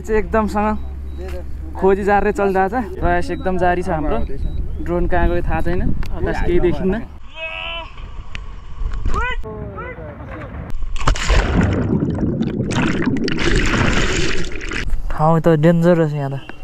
चाहिँ एकदमसँग खोजी जारी चलिरहेछ। प्रयास एकदम जारी छ हाम्रो। ड्रोन कहाँ गयो थाहा छैन, आकाश केही देखिन्न। ठाउँ त डेन्जरस यहाँ त।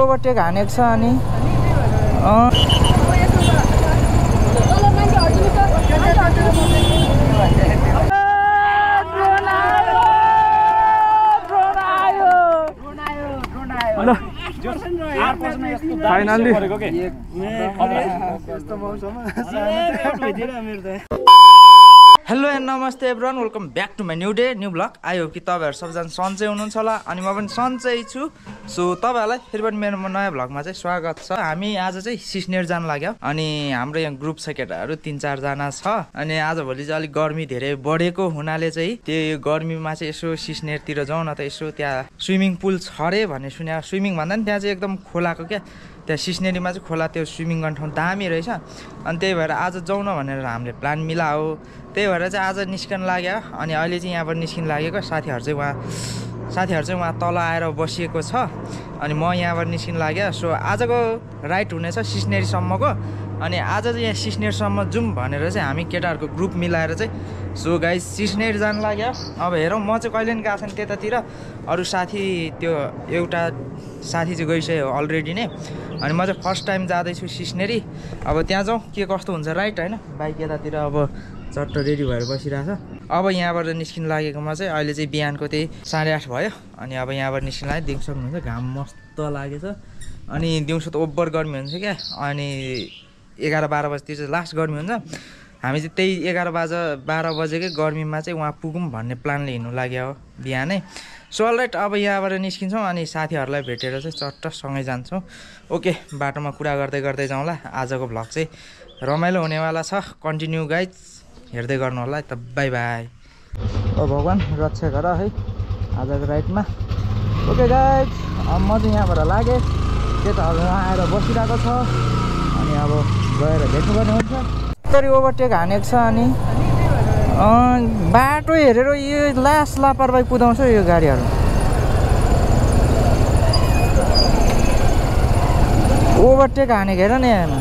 ओभरटेक हानेको छ अनि finally hello and namaste everyone, welcome back to my new day new blog. I hope कि तपाईँहरू सबजना सन्चै हुनुहुन्छ होला अनि म पनि सन्चै छु। सो तपाईँहरूलाई फेरि पनि मेरो नयाँ भ्लगमा चाहिँ स्वागत छ। हामी आज चाहिँ सिस्नेर जान लाग्यो अनि हाम्रो यहाँ ग्रुप छ केटाहरू 3-4 जना छ। अनि आजभोलि चाहिँ अलिक गर्मी धेरै बढेको हुनाले चाहिँ त्यो गर्मीमा चाहिँ यसो सिस्नेरतिर जाउँ न त, यसो त्यहाँ स्विमिङ पुल छ अरे भन्ने सुने। स्विमिङ भन्दा नि त्यहाँ चाहिँ एकदम खोलाको क्या, त्यहाँ सिस्नेरीमा चाहिँ खोला त्यो स्विमिङ गर्ने ठाउँ दामी रहेछ। अनि त्यही भएर आज जाउँ न भनेर हामीले प्लान मिलायो। त्यही भएर चाहिँ आज निस्कन लाग्यो अनि अहिले चाहिँ यहाँबाट निस्किन लागेको। साथीहरू चाहिँ उहाँ तल आएर बसिएको छ अनि म यहाँबाट निस्किन लाग्यो। सो आजको राइड हुनेछ सिस्नेरीसम्मको। अनि आज चाहिँ यहाँ सिस्नेरसम्म जाउँ भनेर चाहिँ हामी केटाहरूको ग्रुप मिलाएर चाहिँ सो गाइस सिस्नेर जान लाग्यो। अब हेरौँ, म चाहिँ कहिले पनि गएको छैन त्यतातिर। अरू साथी त्यो एउटा साथी चाहिँ गइसक्यो अलरेडी नै। अनि म चाहिँ फर्स्ट टाइम जाँदैछु सिस्नेरी। अब त्यहाँ जाउँ के कस्तो हुन्छ राइट होइन। बाइक यतातिर अब चट्ट रेडी भएर बसिरहेछ। अब यहाँबाट निस्किन लागेकोमा चाहिँ अहिले चाहिँ बिहानको त्यही 8:30 भयो। अनि अब यहाँबाट निस्किन लाग्यो। देख्न सक्नुहुन्छ घाम मस्त लागेछ अनि दिउँसो त ओभर गर्मी हुन्छ क्या। अनि 11-12 बजीतिर चाहिँ लास्ट गर्मी हुन्छ। हामी चाहिँ त्यही 11-12 बजेकै गर्मीमा चाहिँ वहाँ पुगौँ भन्ने प्लानले हिँड्नु लाग्यो हो बिहानै। सो अलराइट, अब यहाँबाट निस्किन्छौँ अनि साथीहरूलाई भेटेर चाहिँ चट्ट सँगै जान्छौँ। ओके, बाटोमा कुरा गर्दै जाउँला। आजको भ्लग चाहिँ रमाइलो हुनेवाला छ। कन्टिन्यू गाइज हेर्दै गर्नु होला है त। By by. ओ भगवान् रक्षा गर है आजको राइडमा। ओके गाइज, अब म चाहिँ यहाँबाट लागेँ। केटाहरू आएर बसिरहेको छ अनि अब गएर भेट्नुपर्ने हुन्छ। यसरी ओभरटेक हानेको छ अनि बाटो हेरेर यो लास्ट लापरवाही कुदाउँछ यो गाडीहरू। ओभरटेक हानेको हेर न यहाँ।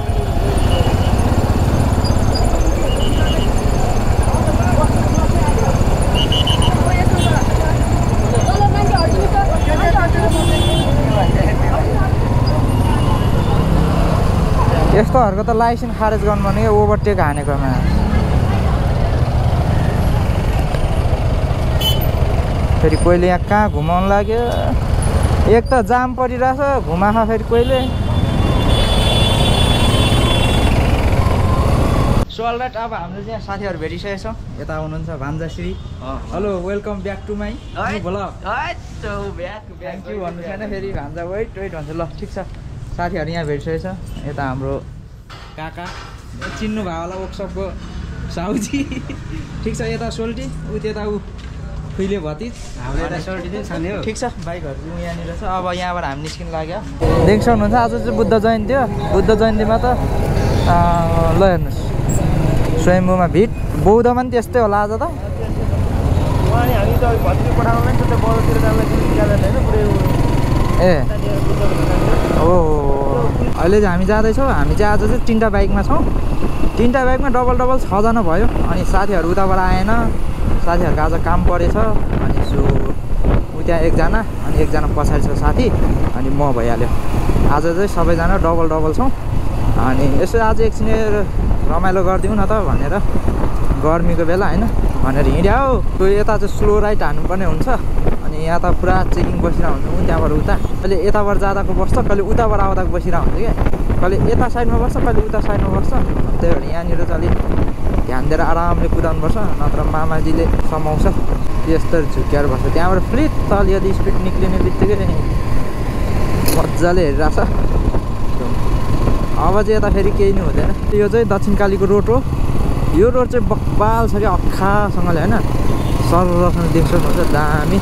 यस्तोहरूको त लाइसेन्स खारेज गर्नुपर्ने क्या ओभरटेक हानेकोमा। फेरि कोहीले यहाँ कहाँ घुमाउनु लाग्यो। एक त जाम परिरहेछ, घुमाख फेरि कोहीले। सो अलराइट, अब हाम्रो चाहिँ साथीहरू भेटिसकेको छ। यता हुनुहुन्छ भान्जाश्री। Hello, welcome back to my vlog. Thank you भन्नु छैन फेरि भान्जा। वेट भन्छ। ल ठिक छ, साथीहरू यहाँ भेटिसकेको छ। यता हाम्रो काका चिन्नु भयो होला वर्कसपको साउजी। ठिक छ, यता सोल्टी ऊ त्यता ऊ खुइले भतिज ठिक छ। बाइकहरू चाहिँ यहाँनिर छ। अब यहाँबाट हामी निस्किन लाग्यो। देख्न सक्नुहुन्छ आज चाहिँ बुद्ध जयन्ती हो। बुद्ध जयन्तीमा त ल हेर्नुहोस् स्वयम्भूमा भिड। बौद्धमा पनि त्यस्तै होला आज त। ए हो, अहिले चाहिँ हामी जाँदैछौँ। हामी चाहिँ आज चाहिँ 3टा बाइकमा छौँ। 3टा बाइकमा डबल 6जना भयो। अनि साथीहरू उताबाट आएन, साथीहरूको आज काम परेछ। अनि सो उ त्यहाँ एकजना अनि एकजना पछाडि छ साथी अनि म भइहाल्यो। आज चाहिँ सबैजना डबल छौँ। अनि यसो आज एकछिन रमाइलो गरिदिउँ न त भनेर गर्मीको बेला होइन भनेर हिँड्यो हो। कोही यता चाहिँ स्लो राइड हान्नुपर्ने हुन्छ अनि यहाँ त पुरा चेकिङ बसिरहेको हुन्छ। त्यहाँबाट उता कहिले यताबाट जाँदाको बस्छ, कहिले उताबाट आउँदाको बसिरहेको हुन्छ क्या। कहिले यता साइडमा बस्छ, कहिले उता साइडमा बस्छ। त्यही भएर यहाँनिर चाहिँ अलिक ध्यान दिएर आरामले कुदाउनुपर्छ, नत्र मामाजीले समाउँछ। यस्तो झुक्क्याएर बस्छ। त्यहाँबाट फ्लिट तल यदि स्पिड निक्लिने बित्तिकै मजाले हेरिरहेछ। अब चाहिँ यता फेरि केही नै हुँदैन। यो चाहिँ दक्षिणकालीको रोड हो। यो रोड चाहिँ बक्बाल छ क्या, अक्खासँगले होइन। सरसँग देख्न सक्नुहुन्छ दामी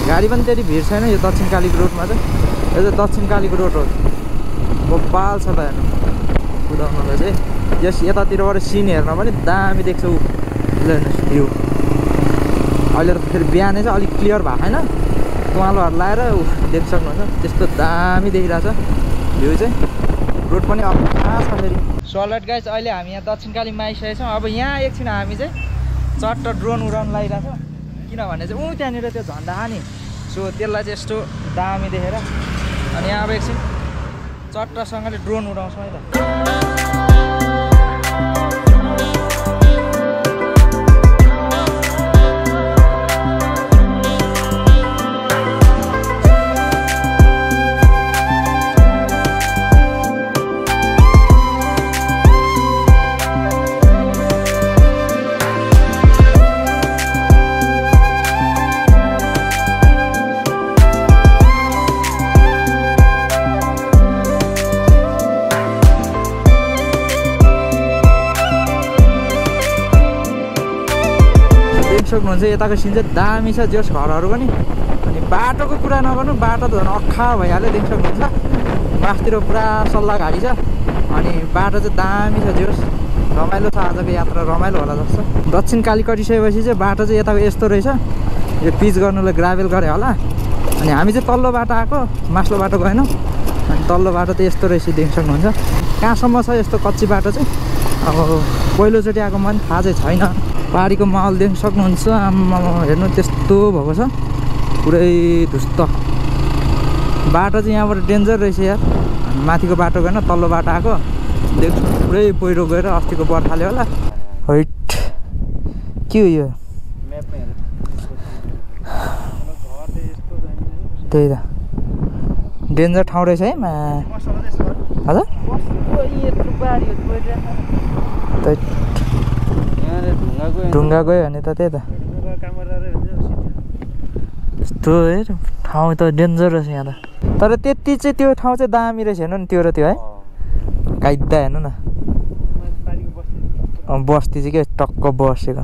गाडी पनि त्यति भिड छैन यो दक्षिण कालीको रोडमा चाहिँ यो चाहिँ दक्षिण कालीको रोड हो बब्बाल छ त हेर्नु कुदाउनलाई चाहिँ यस यतातिरबाट सिन हेर्न पनि दामी देख्छ ऊ हेर्नुहोस् भ्यू अहिले त फेरि बिहानै चाहिँ अलिक क्लियर भएको छैन तुवालोहरू लाएर देख्न सक्नुहुन्छ त्यस्तो दामी देखिरहेछ भ्यू चाहिँ रोड पनि अब थाहा छ फेरि सलेट गाइस अहिले हामी यहाँ दक्षिण कालीमा आइसकेको छौँ अब यहाँ एकछिन हामी चाहिँ चट्ट ड्रोन उडाउन लागिरहेको छ किनभने चाहिँ त्यहाँनिर त्यो झन्डा छ नि सो त्यसलाई चाहिँ यस्तो दामी देखेर अनि यहाँ अब एकछिन चट्टसँगले ड्रोन उडाउँछौँ है त सक्नुहुन्छ यताको सिन चाहिँ दामी छ जस घरहरू पनि अनि बाटोको कुरा नगर्नु बाटो त झन् अख्खा भइहाल्यो देख्न सक्नुहुन्छ मासतिर पुरा सल्लाह घारी छ अनि बाटो चाहिँ दामी छ जोस् रमाइलो छ आजको यात्रा रमाइलो होला जस्तो दक्षिण काली कटिसकेपछि चाहिँ बाटो चाहिँ यताको यस्तो रहेछ यो पिच गर्नुलाई ग्राभेल गरे होला अनि हामी चाहिँ तल्लो बाटो आएको मास्लो बाटो गएनौँ अनि तल्लो बाटो त यस्तो रहेछ देख्न सक्नुहुन्छ कहाँसम्म छ यस्तो कच्ची बाटो चाहिँ अब पहिलोचोटि आएको मन थाहा चाहिँ छैन पाहाडीको माहौल देख्न सक्नुहुन्छ आम्मा हेर्नु त्यस्तो भएको छ पुरै धुस्त बाटो चाहिँ यहाँबाट डेन्जर रहेछ यार माथिको बाटो गएन तल्लो बाटो आएको देख्छु पुरै पहिरो गएर अस्तिको बर्खाले होला हैट के हो यो त्यही त डेन्जर ठाउँ रहेछ है हजुर ढुङ्गा गयो भने त त्यही त यस्तो है ठाउँ त डेन्जर रहेछ यहाँ त तर त्यति चाहिँ त्यो ठाउँ चाहिँ दामी रहेछ हेर्नु नि त्यो र त्यो है काइदा हेर्नु न बस्ती चाहिँ के टक्क बसेको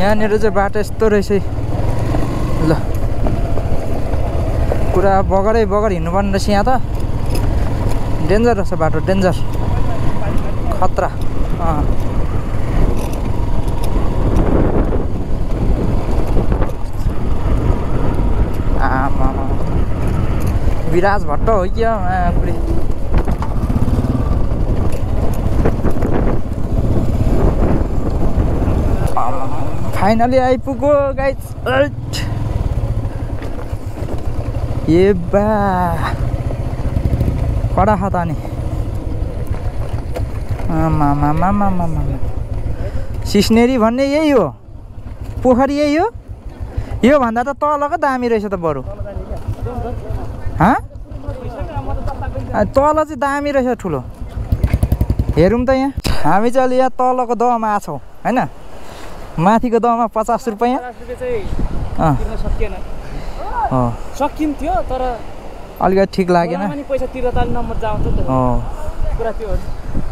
यहाँनिर चाहिँ बाटो यस्तो रहेछ ल पुरा बगरै बगर हिँड्नुपर्ने रहेछ यहाँ त डेन्जर रहेछ बाटो डेन्जर खतरा आमा विराज भट्ट हो क्या पुरै फाइनली आइपुग्यो गाइस ए बा कडा खाता नि आमा सिस्नेरी भन्ने यही हो पोखरी यही हो यो भन्दा त तलको दामी रहेछ त बरु तल चाहिँ दामी रहेछ ठुलो हेरौँ त यहाँ हामी चाहिँ अहिले यहाँ तलको दहमा आएको छौँ होइन माथिको दहमा 50 रुपैयाँ सकिन्थ्यो तर अलिकति ठिक लागेन पैसा तिर्दा नम्बर जाउँछ नि त कुरा त्यो हो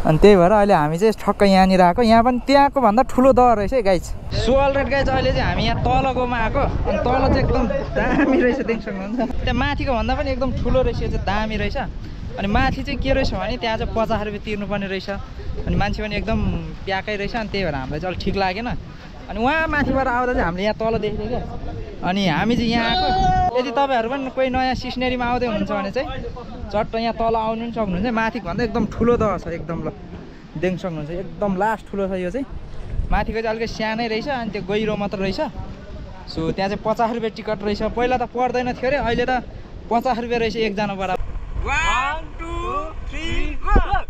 अनि त्यही भएर अहिले हामी चाहिँ ठक्क यहाँनिर आएको यहाँ पनि त्यहाँको भन्दा ठुलो दह रहेछ है गाइज सो अलरेडी गाइज अहिले चाहिँ हामी यहाँ तलकोमा आएको अनि तल चाहिँ एकदम दामी रहेछ देख्न सक्नुहुन्छ त्यहाँ माथिको भन्दा पनि एकदम ठुलो रहेछ यो चाहिँ दामी रहेछ अनि माथि चाहिँ के रहेछ भने त्यहाँ चाहिँ 50 रुपियाँ तिर्नुपर्ने रहेछ अनि मान्छे पनि एकदम प्याकै रहेछ अनि त्यही भएर हामीलाई चाहिँ अलिक ठिक लागेन अनि वहाँ माथिबाट आउँदा चाहिँ हामीले यहाँ तल देख्थ्यौँ क्या अनि हामी चाहिँ यहाँ आएको यदि तपाईँहरू पनि कोही नयाँ सिस्नेरीमा आउँदै हुनुहुन्छ भने चाहिँ चट्ट यहाँ तल आउनु पनि सक्नुहुन्छ माथिको भन्दा एकदम ठुलो दह छ एकदम ल देख्न सक्नुहुन्छ एकदम लास्ट ठुलो छ यो चाहिँ माथिको चाहिँ अलिकति सानै रहेछ अनि त्यो गहिरो मात्र रहेछ सो त्यहाँ चाहिँ 50 रुपियाँ टिकट रहेछ पहिला त पर्दैन थियो अरे अहिले त 50 रुपियाँ रहेछ एकजना बराबर 1 2 3 गो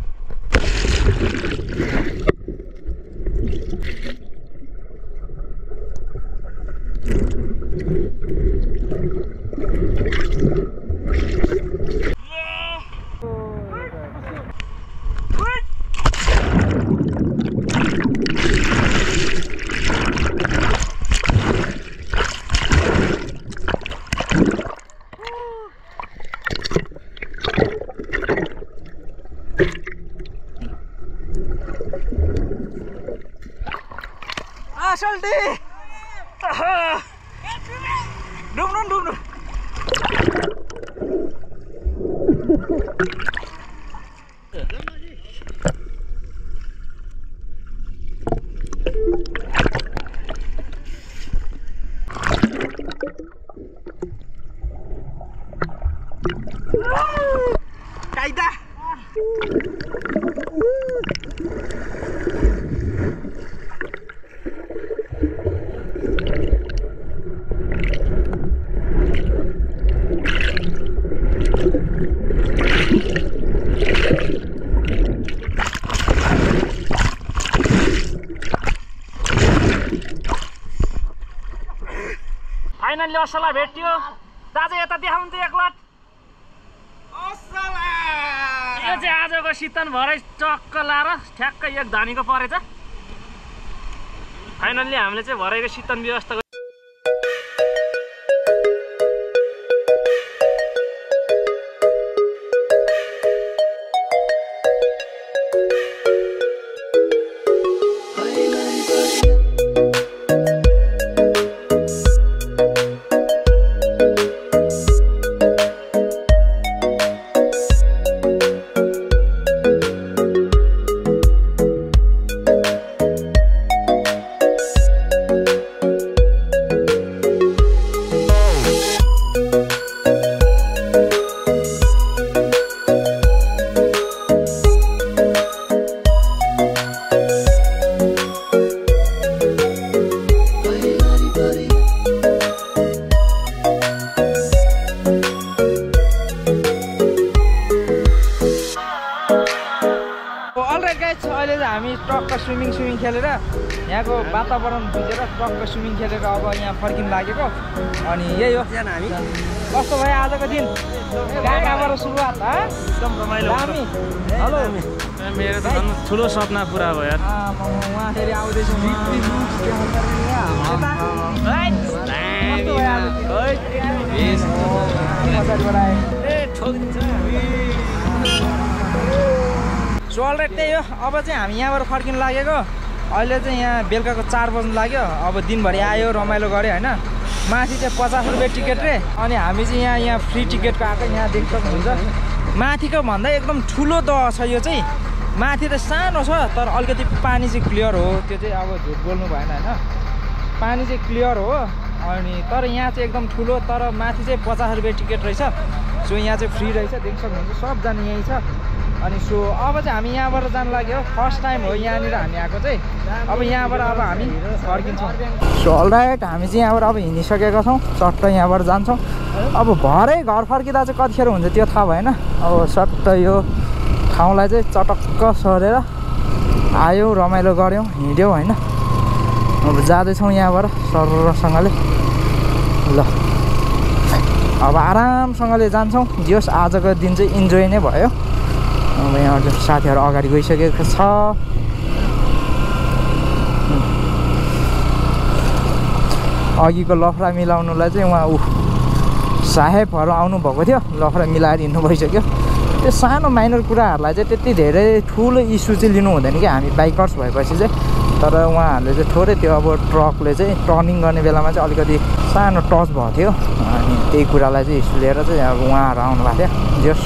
सोल्टी डुब्नु काइदा फाइनल्ली असला भेट्यो दाजु यता देखाउनु त एकलट यो चाहिँ आजको शीतन भरै चक्क लाएर ठ्याक्क एक धानीको परेछ फाइनल्ली हामीले चाहिँ भरैको शीतन व्यवस्था हामी टक्क स्विमिङ खेलेर यहाँको वातावरण बुझेर टक्क स्विमिङ खेलेर अब यहाँ फर्किन लागेको अनि यही हो हामी कस्तो भयो आजको दिन कहाँबाट सुरुवात एकदम रमाइलो हेलो मेरो त झन् ठुलो सपना पुरा भयो यार उहाँ फेरि आउँदैछु सो अलरेडी त्यही हो अब चाहिँ हामी यहाँबाट फर्किन लागेको अहिले चाहिँ यहाँ बेलुकाको 4 बज्नु लाग्यो अब दिनभरि आयो रमाइलो गऱ्यो होइन माथि चाहिँ 50 रुपियाँ टिकट रे अनि हामी चाहिँ यहाँ फ्री टिकटको आएको यहाँ देख्न सक्नुहुन्छ माथिको भन्दा एकदम ठुलो दह छ यो चाहिँ माथि त सानो छ तर अलिकति पानी चाहिँ क्लियर हो त्यो चाहिँ अब झुट बोल्नु भएन होइन पानी चाहिँ क्लियर हो अनि तर यहाँ चाहिँ एकदम ठुलो तर माथि चाहिँ 50 रुपियाँ टिकट रहेछ सो यहाँ चाहिँ फ्री रहेछ देख्न सक्नुहुन्छ सबजना यहीँ छ अनि सो अब चाहिँ हामी यहाँबाट जानु लाग्यो फर्स्ट टाइम हो यहाँनिर हामी आएको चाहिँ अब यहाँबाट अब हामी फर्किन्छौँ सो अलराइट हामी चाहिँ यहाँबाट अब हिँडिसकेका छौँ सट्ट यहाँबाट जान्छौँ अब भरै घर फर्किँदा चाहिँ कतिखेर हुन्छ त्यो थाहा भएन अब सट्ट यो ठाउँलाई चाहिँ चटक्क सरेर आयो रमाइलो गऱ्यौँ हिँड्यौँ होइन अब जाँदैछौँ यहाँबाट सरसँगले ल अब आरामसँगले जान्छौँ जस आजको दिन चाहिँ इन्जोय नै भयो अब यहाँ साथीहरू अगाडि गइसकेको छ अघिको लफडा मिलाउनुलाई चाहिँ उहाँ साहेबहरू आउनुभएको थियो लफडा मिलाएर हिँड्नु भइसक्यो त्यो सानो माइनर कुराहरूलाई चाहिँ त्यति धेरै ठुलो इस्यु चाहिँ लिनु हुँदैन कि हामी बाइकर्स भएपछि चाहिँ तर उहाँहरूले चाहिँ थोरै त्यो अब ट्रकले चाहिँ टर्निङ गर्ने बेलामा चाहिँ अलिकति सानो टच भएको थियो अनि त्यही कुरालाई चाहिँ इस्यु लिएर चाहिँ अब उहाँहरू आउनुभएको थियो जस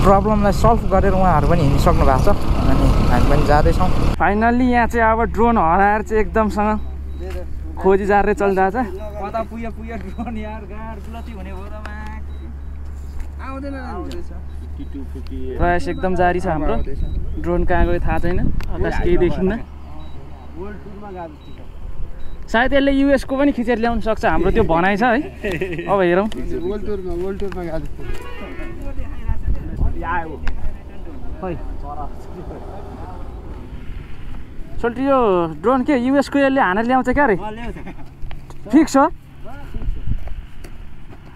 प्रब्लमलाई सल्भ गरेर उहाँहरू पनि हिँडिसक्नु भएको छ अनि हामी पनि जाँदैछौँ फाइनल्ली यहाँ चाहिँ अब ड्रोन हराएर चाहिँ एकदमसँग खोजी जारे चलिरहेछ कता पुग्यो ड्रोन यार गाड गुलती हुने भयो त आउँदैन प्रयास एकदम जारी छ हाम्रो ड्रोन कहाँ गयो थाहा छैन आकाश केही देखिन्न सायद यसले युएसको पनि खिचेर ल्याउन सक्छ हाम्रो त्यो भनाइ छ है अब हेरौँ सोल्टी यो ड्रोन के युएसको यसले हानेर ल्याउँछ क्या रे फिक्स हो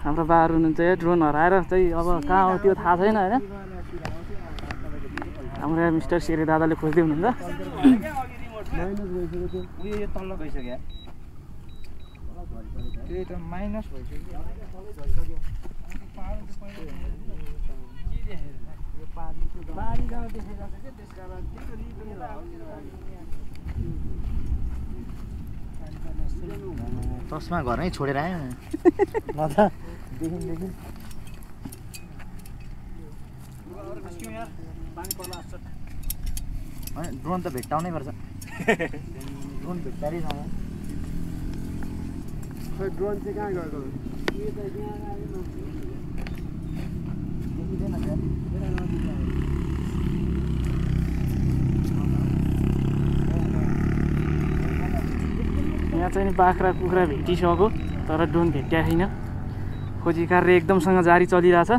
हाम्रो बाहरू हुनुहुन्छ या ड्रोन हराएर चाहिँ अब कहाँ हो त्यो थाहा छैन होइन हाम्रो यहाँ मिस्टर सेरे दादाले खोज्दै हुनुहुन्छ चस्मा घरमै छोडेर आयो न त देखिन ड्रोन त भेट्टाउनै पर्छ ड्रोन भेट्टारै छ ड्रोन चाहिँ कहाँ गएको यहाँ चाहिँ नि बाख्रा कुखुरा भेटिसक्यो तर ड्रोन भेट्या छैन खोजी कार्य एकदमसँग जारी चलिरहेछ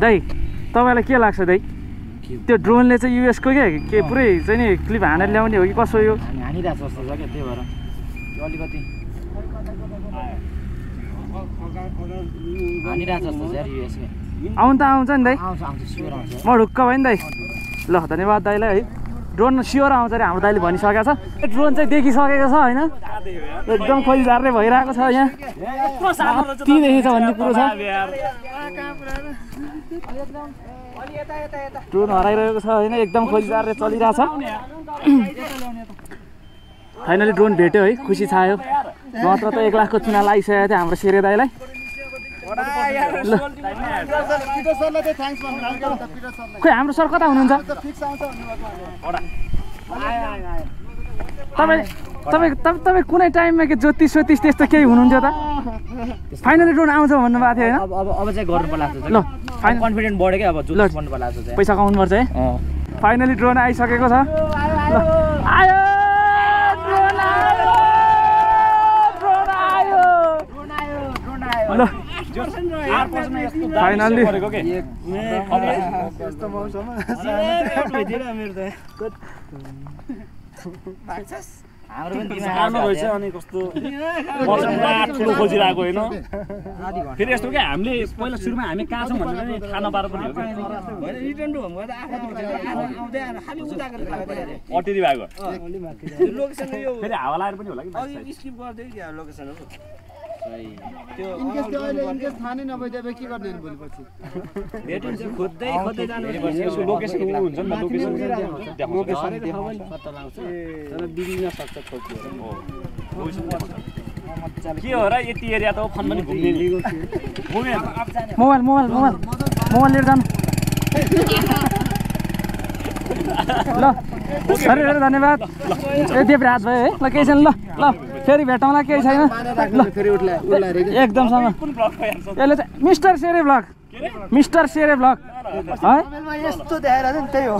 दाइ तपाईँलाई के लाग्छ दाइ त्यो ड्रोनले चाहिँ युएसको के पुरै चाहिँ नि क्लिप हानेर ल्याउने हो कि कसो यो हानिरहेको जस्तो छ क्या त्यही भएर त्यो अलिकति हानिरहेको जस्तो छ यार युएसले आउनु त आउँछ नि दाइ आउँछ आउँछ स्योर आउँछ म ढुक्क भयो नि दाइ ल धन्यवाद दाइलाई है ड्रोन स्योर आउँछ अरे हाम्रो दाइले भनिसकेको छ ड्रोन चाहिँ देखिसकेको छ होइन एकदम खोजी झार्ने भइरहेको छ यहाँ ती देखेछ भन्ने कुरो छ ड्रोन हराइरहेको छ होइन एकदम खोजी झार्ने चलिरहेछ फाइनली ड्रोन भेट्यो है खुसी छायो नत्र त 1 लाखको चुना लागिसकेको थियो हाम्रो सेरे दाइलाई खोइ हाम्रो सर कता हुनुहुन्छ तपाईँ कुनै टाइममा के ज्योतिष सोतिष त्यस्तो केही हुनुहुन्छ त फाइनली ड्रोन आउँछ भन्नुभएको थियो होइन अब चाहिँ गर्नु पर्ला ल फाइनल कन्फिडेन्ट बढ्यो क्या अब जोस बन्नु पर्ला जस्तो पैसा कमाउनुपर्छ है फाइनली ड्रोन आइसकेको छ ल आयो ड्रोन आयो ड्रोन आयो ल फाइनली यस्तो मौसममा हाम्रो पनि सानो रहेछ अनि कस्तो ठुलो खोजिरहेको होइन फेरि यस्तो क्या हामीले पहिला सुरुमा हामी कहाँ छौँ भनेर नि थाहा नपाएर पनि हो कि अटेरी भएको फेरि हावा लगाएर पनि होला कि इनकेस थाहा नै नभइदिए के गर्ने भोलिपछि लोकेसन हुन्छ नि त लोकेसन के हो र यति एरिया त फन पनि घुम्ने मोबाइल लिएर जानु ल धेरै धेरै धन्यवाद यति रात भयो है ल केही छैन ल फेरि भेटौँला केही छैन ल एकदमसँग यसले चाहिँ मिस्टर सेरे ब्लग है यस्तो देखाएर त्यही हो